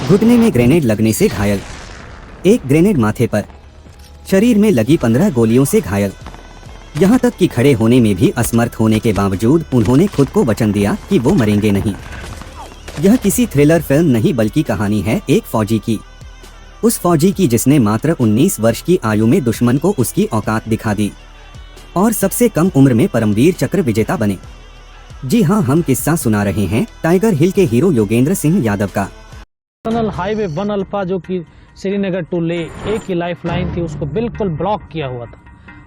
घुटने में ग्रेनेड लगने से घायल, एक ग्रेनेड माथे पर, शरीर में लगी 15 गोलियों से घायल। यहाँ तक कि खड़े होने में भी असमर्थ होने के बावजूद उन्होंने खुद को वचन दिया कि वो मरेंगे नहीं। यह किसी थ्रिलर फिल्म नहीं बल्कि कहानी है एक फौजी की, उस फौजी की जिसने मात्र 19 वर्ष की आयु में दुश्मन को उसकी औकात दिखा दी और सबसे कम उम्र में परमवीर चक्र विजेता बने। जी हाँ, हम किस्सा सुना रहे हैं टाइगर हिल के हीरो योगेंद्र सिंह यादव का। नेशनल हाईवे 1 अल्फा जो कि श्रीनगर टू ले एक ही लाइफ लाइन थी, उसको बिल्कुल ब्लॉक किया हुआ था।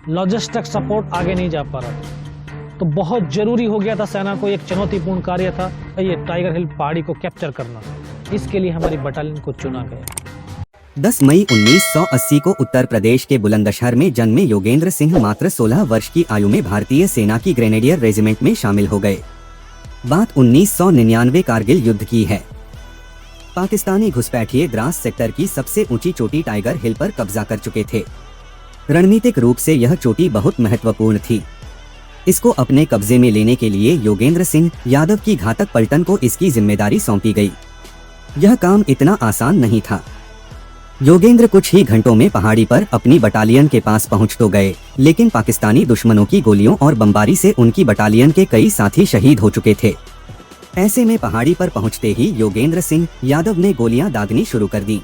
लॉजिस्टिक सपोर्ट आगे नहीं जा पा रहा था, तो बहुत जरूरी हो गया था सेना को, एक चुनौतीपूर्ण कार्य था ये टाइगर हिल पहाड़ी को कैप्चर करना। इसके लिए हमारी बटालियन को चुना गया। 10 मई 1980 को उत्तर प्रदेश के बुलंदशहर में जन्मे योगेंद्र सिंह मात्र 16 वर्ष की आयु में भारतीय सेना की ग्रेनेडियर रेजिमेंट में शामिल हो गए। बात 1999 कारगिल युद्ध की है। पाकिस्तानी घुसपैठिए द्रास सेक्टर की सबसे ऊंची चोटी टाइगर हिल पर कब्जा कर चुके थे। रणनीतिक रूप से यह चोटी बहुत महत्वपूर्ण थी। इसको अपने कब्जे में लेने के लिए योगेंद्र सिंह यादव की घातक पलटन को इसकी जिम्मेदारी सौंपी गई। यह काम इतना आसान नहीं था। योगेंद्र कुछ ही घंटों में पहाड़ी पर अपनी बटालियन के पास पहुंच तो गए, लेकिन पाकिस्तानी दुश्मनों की गोलियों और बमबारी से उनकी बटालियन के कई साथी शहीद हो चुके थे। ऐसे में पहाड़ी पर पहुंचते ही योगेंद्र सिंह यादव ने गोलियां दागनी शुरू कर दी।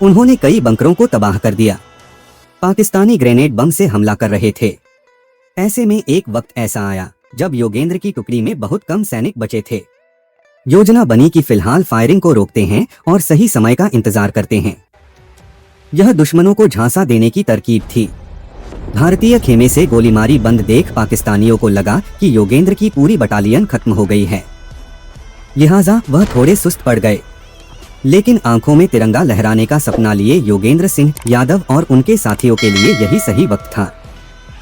उन्होंने कई बंकरों को तबाह कर दिया। पाकिस्तानी ग्रेनेड बम से हमला कर रहे थे। ऐसे में एक वक्त ऐसा आया जब योगेंद्र की टुकड़ी में बहुत कम सैनिक बचे थे। योजना बनी कि फिलहाल फायरिंग को रोकते हैं और सही समय का इंतजार करते हैं। यह दुश्मनों को झांसा देने की तरकीब थी। भारतीय खेमे से गोलीमारी बंद देख पाकिस्तानियों को लगा कि योगेंद्र की पूरी बटालियन खत्म हो गई है, लिहाजा वह थोड़े सुस्त पड़ गए। लेकिन आंखों में तिरंगा लहराने का सपना लिए योगेंद्र सिंह यादव और उनके साथियों के लिए यही सही वक्त था।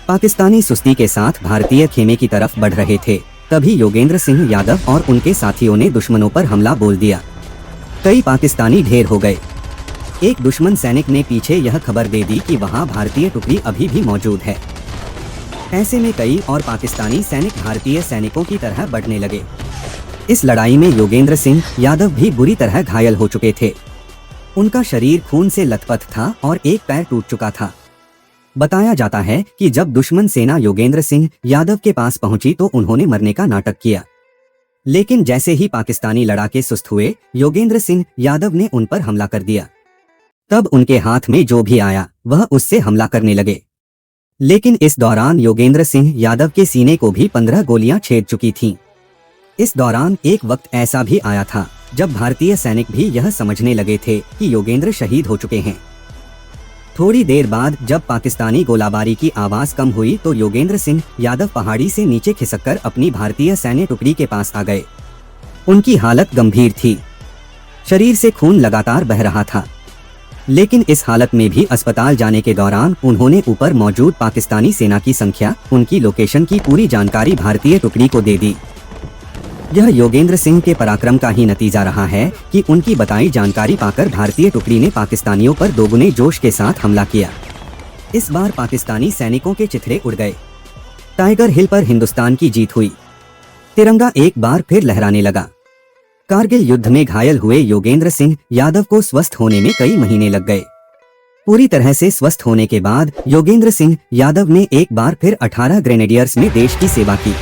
पाकिस्तानी सुस्ती के साथ भारतीय खेमे की तरफ बढ़ रहे थे, तभी योगेंद्र सिंह यादव और उनके साथियों ने दुश्मनों पर हमला बोल दिया। कई पाकिस्तानी ढेर हो गए। एक दुश्मन सैनिक ने पीछे यह खबर दे दी कि वहां भारतीय टुकड़ी अभी भी मौजूद है। ऐसे में कई और पाकिस्तानी सैनिक भारतीय सैनिकों की तरह बढ़ने लगे। इस लड़ाई में योगेंद्र सिंह यादव भी बुरी तरह घायल हो चुके थे। उनका शरीर खून से लथपथ था और एक पैर टूट चुका था। बताया जाता है कि जब दुश्मन सेना योगेंद्र सिंह यादव के पास पहुंची तो उन्होंने मरने का नाटक किया, लेकिन जैसे ही पाकिस्तानी लड़ाके सुस्त हुए, योगेंद्र सिंह यादव ने उन पर हमला कर दिया। तब उनके हाथ में जो भी आया वह उससे हमला करने लगे, लेकिन इस दौरान योगेंद्र सिंह यादव के सीने को भी 15 गोलियां छेद चुकी थीं। इस दौरान एक वक्त ऐसा भी आया था जब भारतीय सैनिक भी यह समझने लगे थे कि योगेंद्र शहीद हो चुके हैं। थोड़ी देर बाद जब पाकिस्तानी गोलाबारी की आवाज कम हुई तो योगेंद्र सिंह यादव पहाड़ी से नीचे खिसककर अपनी भारतीय सैन्य टुकड़ी के पास आ गए। उनकी हालत गंभीर थी, शरीर से खून लगातार बह रहा था, लेकिन इस हालत में भी अस्पताल जाने के दौरान उन्होंने ऊपर मौजूद पाकिस्तानी सेना की संख्या, उनकी लोकेशन की पूरी जानकारी भारतीय टुकड़ी को दे दी। यह योगेंद्र सिंह के पराक्रम का ही नतीजा रहा है कि उनकी बताई जानकारी पाकर भारतीय टुकड़ी ने पाकिस्तानियों पर दोगुने जोश के साथ हमला किया। इस बार पाकिस्तानी सैनिकों के चिथड़े उड़ गए। टाइगर हिल पर हिंदुस्तान की जीत हुई। तिरंगा एक बार फिर लहराने लगा। कारगिल युद्ध में घायल हुए योगेंद्र सिंह यादव को स्वस्थ होने में कई महीने लग गए। पूरी तरह से स्वस्थ होने के बाद योगेंद्र सिंह यादव ने एक बार फिर 18 ग्रेनेडियर्स में देश की सेवा की।